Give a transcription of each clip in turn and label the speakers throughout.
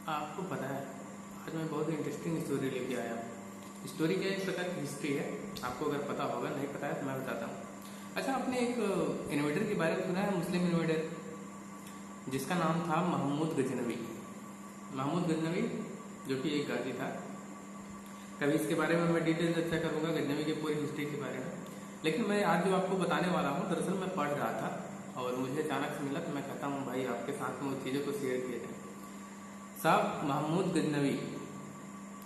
Speaker 1: आपको पता है आज मैं बहुत इंटरेस्टिंग स्टोरी लेके आया हूँ। स्टोरी क्या एक प्रकार की हिस्ट्री है। आपको अगर पता होगा, नहीं पता है तो मैं बताता हूँ। अच्छा, आपने एक इन्वेडर के बारे में सुना है, मुस्लिम इन्वेडर जिसका नाम था महमूद गजनवी। महमूद गजनवी जो कि एक गाजी था। कभी इसके बारे में मैं डिटेल चर्चा करूंगा, गजनवी की पूरी हिस्ट्री के बारे में। लेकिन मैं आज जो आपको बताने वाला हूँ, दरअसल मैं पढ़ रहा था और मुझे अचानक से मिला, तो मैं कहता हूँ भाई आपके साथ में वो चीज़ों को शेयर किया जाए। साहब महमूद गजनवी,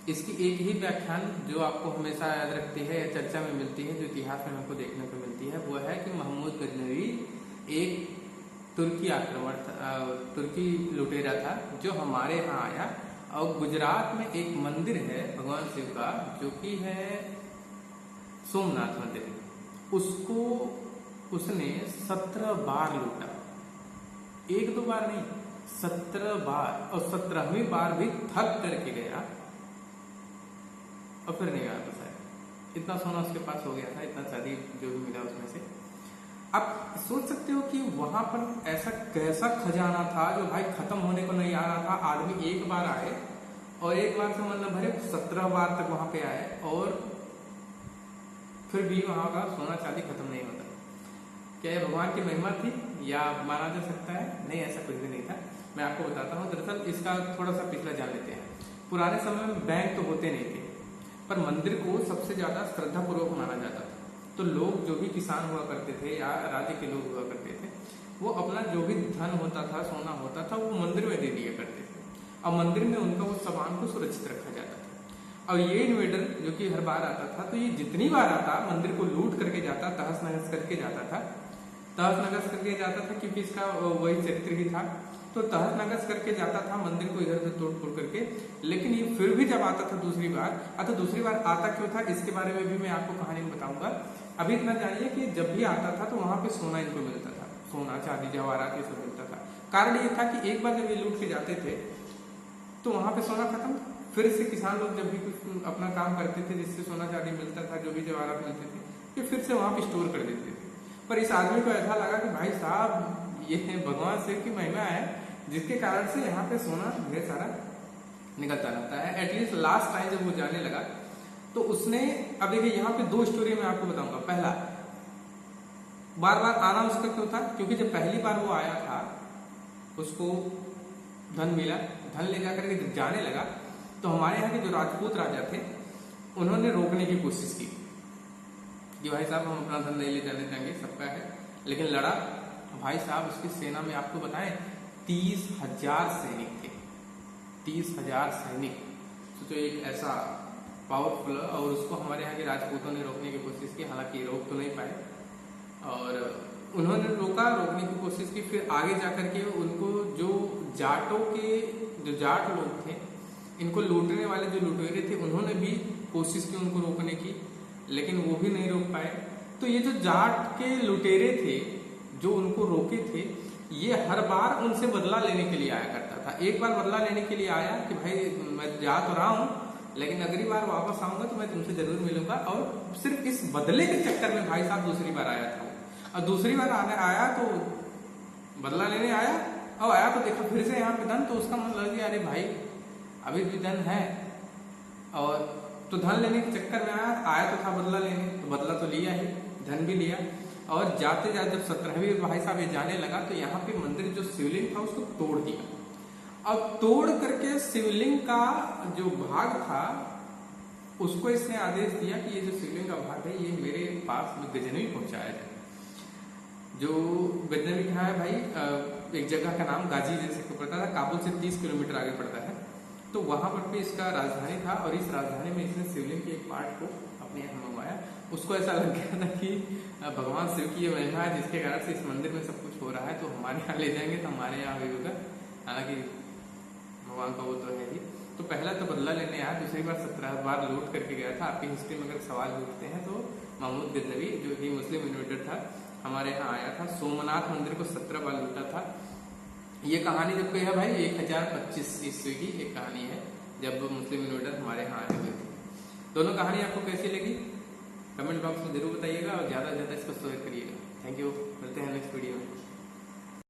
Speaker 1: इसकी एक ही व्याख्यान जो आपको हमेशा याद रखती है या चर्चा में मिलती है, जो इतिहास में हमको देखने को मिलती है, वो है कि महमूद गजनवी एक तुर्की आक्रमण था, तुर्की लुटेरा था जो हमारे यहाँ आया। और गुजरात में एक मंदिर है भगवान शिव का, जो कि है सोमनाथ मंदिर। उसको उसने 17 बार लूटा, एक दो बार नहीं, 17 बार। और 17वीं बार भी थक करके गया और फिर नहीं आया बस। इतना सोना उसके पास हो गया था, इतना चांदी जो भी मिला उसमें से। आप सोच सकते हो कि वहां पर ऐसा कैसा खजाना था जो भाई खत्म होने को नहीं आ रहा था। आदमी एक बार आए और एक बार से मतलब भरे 17 बार तक वहां पे आए और फिर भी वहां का सोना चांदी खत्म नहीं होता। क्या ये भगवान की महिमा थी या माना जा सकता है? नहीं, ऐसा कुछ भी नहीं था। मैं आपको बताता हूँ। दरअसल इसका थोड़ा सा पिछला जान लेते हैं। पुराने समय में बैंक तो होते नहीं थे, पर मंदिर को सबसे ज्यादा श्रद्धा पूर्वक माना जाता था। तो लोग जो भी किसान हुआ करते थे या राज्य के लोग हुआ करते थे, वो अपना जो भी धन होता था, सोना होता था, वो मंदिर में दे दिया करते थे। और मंदिर में उनका वो सामान को सुरक्षित रखा जाता था। और ये इन्वेडर जो कि हर बार आता था, तो ये जितनी बार आता मंदिर को लूट करके जाता, तहस नहस करके जाता था। तहस नहस करके जाता था क्योंकि इसका वही चरित्र ही था। तो तहस नहस करके जाता था मंदिर को इधर से तोड़ फोड़ करके। लेकिन ये फिर भी जब आता था दूसरी बार, दूसरी बार आता क्यों था इसके बारे में भी मैं आपको कहानी में बताऊंगा। अभी इतना जानिए कि जब भी आता था तो वहां पे सोना इनको मिलता था, सोना चांदी जवाहरात ये सब मिलता था। कारण ये था कि एक बार जब ये लूट के जाते थे तो वहां पे सोना खत्म, फिर से किसान लोग जब भी कुछ अपना काम करते थे जिससे सोना चांदी मिलता था, जो भी जवाहरात मिलते थे, ये फिर से वहां पे स्टोर कर देते थे। पर इस आदमी को ऐसा लगा कि भाई साहब ये भगवान शिव की महिमा है, जिसके कारण से यहाँ पे सोना ढेर सारा निकलता रहता है। एटलीस्ट लास्ट टाइम जब वो जाने लगा तो उसने, अब देखिए यहाँ पे दो स्टोरी मैं आपको बताऊंगा। पहला, बार बार आना उसका क्यों था? क्योंकि जब पहली बार वो आया था उसको धन मिला, धन ले जाकर के जब जाने लगा तो हमारे यहाँ के जो राजपूत राजा थे उन्होंने रोकने की कोशिश की कि भाई साहब हम अपना धन नहीं ले जाने देंगे, सबका है। लेकिन लड़ा भाई साहब। उसकी सेना में आपको बताएं 30,000 सैनिक थे। 30,000 सैनिक, तो एक ऐसा पावरफुल। और उसको हमारे यहाँ के राजपूतों ने रोकने की कोशिश की, हालांकि रोक तो नहीं पाए। और उन्होंने रोकने की कोशिश की। फिर आगे जाकर के उनको जो जाटों के जो जाट लोग थे, इनको लूटने वाले जो लुटेरे थे, उन्होंने भी कोशिश की उनको रोकने की, लेकिन वो भी नहीं रोक पाए। तो ये जो जाट के लुटेरे थे जो उनको रोके थे, ये हर बार उनसे बदला लेने के लिए आया करता था। एक बार बदला लेने के लिए आया कि भाई मैं जा तो रहा हूँ, लेकिन अगली बार वापस आऊंगा तो मैं तुमसे जरूर मिलूंगा। और सिर्फ इस बदले के चक्कर में भाई साहब दूसरी बार आया था। और दूसरी बार आया तो बदला लेने आया, और आया तो देखा फिर से यहाँ पे धन। तो उसका मन लग गया, अरे भाई अभी भी धन है। और तो धन लेने के चक्कर में आया तो था बदला लेने, तो बदला तो लिया ही, धन भी लिया। और जाते जाते जब 17वीं भाई साहब ये जाने लगा तो यहाँ पे मंदिर जो शिवलिंग था उसको तोड़ दिया। अब तोड़ करके शिवलिंग का जो भाग था उसको इसने आदेश दिया कि ये जो शिवलिंग का भाग है ये मेरे पास में गजनवी पहुंचाया जाए। जो गजनवी कहाँ है भाई? एक जगह का नाम गाजी जैसे को पड़ता था, काबुल से 30 किलोमीटर आगे पड़ता है। तो वहां पर भी इसका राजधानी था और इस राजधानी में इसने शिवलिंग के एक पार्ट को अपने यहाँ मंगवाया। उसको ऐसा लग गया था कि भगवान शिव की ये महिमा है जिसके कारण से इस मंदिर में सब कुछ हो रहा है, तो हमारे यहाँ ले जाएंगे तो हमारे यहाँ भी होगा। हालांकि भगवान का वो तो है ही। तो पहला तो बदला लेने आया, दूसरी बार 17 बार लूट करके गया था। आपकी हिस्ट्री में अगर सवाल पूछते हैं तो महमूद गजनवी जो कि मुस्लिम इन्वेडर था, हमारे यहाँ आया था, सोमनाथ मंदिर को 17 बार लूटा था। ये कहानी जब है भाई 1025 ईस्वी की एक कहानी है, जब मुस्लिम इन्वेडर हमारे यहाँ आए हुए थे। दोनों कहानी आपको कैसी लगी कमेंट बॉक्स में जरूर बताइएगा और ज्यादा से ज्यादा इसको शेयर करिएगा। थैंक यू, मिलते हैं नेक्स्ट वीडियो में।